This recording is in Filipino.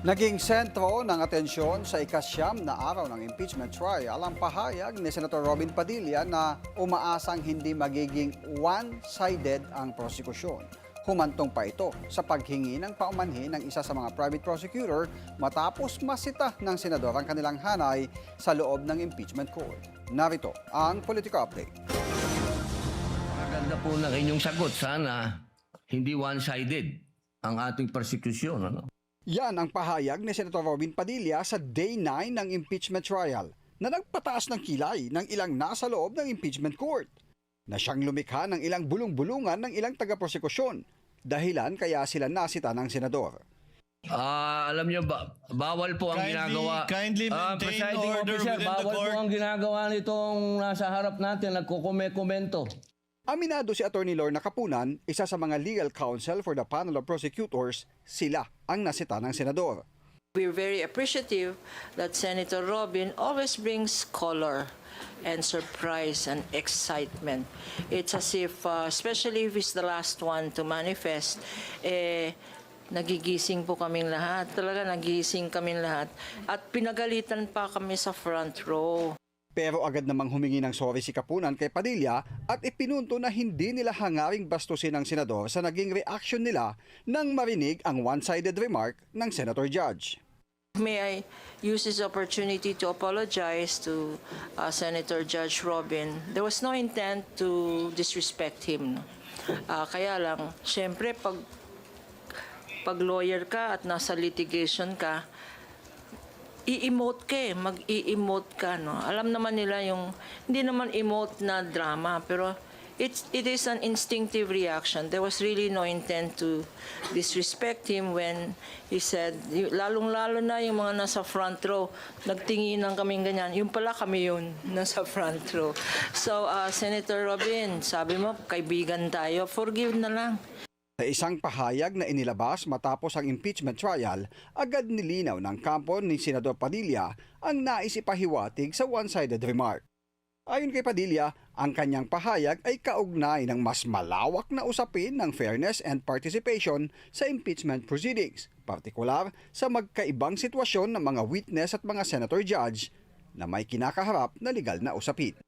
Naging sentro ng atensyon sa ikasyam na araw ng impeachment trial ang pahayag ni Senator Robin Padilla na umaasang hindi magiging one-sided ang prosekusyon. Humantong pa ito sa paghingi ng paumanhin ng isa sa mga private prosecutor matapos masita ng senador ang kanilang hanay sa loob ng impeachment court. Narito ang Politico Update. Maganda po ng inyong sagot. Sana hindi one-sided ang ating persecution. Ano? Yan ang pahayag ni Senator Robin Padilla sa Day 9 ng impeachment trial na nagpataas ng kilay ng ilang nasa loob ng impeachment court na siyang lumikha ng ilang bulong-bulungan ng ilang taga-prosekusyon dahilan kaya sila nasita ng senador. Alam niyo ba, bawal po ang ginagawa. Kindly maintain Presiding order officer, within the bawal court. po ang ginagawa nitong nasa harap natin, nagkukomento. Aminado si Atty. Lorna Capunan, isa sa mga legal counsel for the panel of prosecutors, sila ang nasita ng senador. We're very appreciative that Senator Robin always brings color and surprise and excitement. It's as if, especially if he's the last one to manifest, nagigising po kaming lahat. Talaga nagigising kaming lahat. At pinagalitan pa kami sa front row. Pero agad namang humingi ng sorry si Capunan kay Padilla at ipinunto na hindi nila hangaring bastusin ang senador sa naging reaksyon nila nang marinig ang one-sided remark ng Senator Judge. May I use this opportunity to apologize to Senator Judge Robin. There was no intent to disrespect him. Kaya lang, syempre pag lawyer ka at nasa litigation ka, i-emote ka mag-i-emote ka, no? Alam naman nila yung, hindi naman emote na drama, pero it is an instinctive reaction. There was really no intent to disrespect him when he said, lalong-lalo na yung mga nasa front row, nagtinginan kaming ganyan. Yung pala kami yun, nasa front row. So, Senator Robin, sabi mo, kaibigan tayo, forgive na lang. Sa isang pahayag na inilabas matapos ang impeachment trial, agad nilinaw ng kampo ni Senador Padilla ang nais ipahiwatig sa one-sided remark. Ayon kay Padilla, ang kanyang pahayag ay kaugnay ng mas malawak na usapin ng fairness and participation sa impeachment proceedings, partikular sa magkaibang sitwasyon ng mga witness at mga senator judge na may kinakaharap na legal na usapin.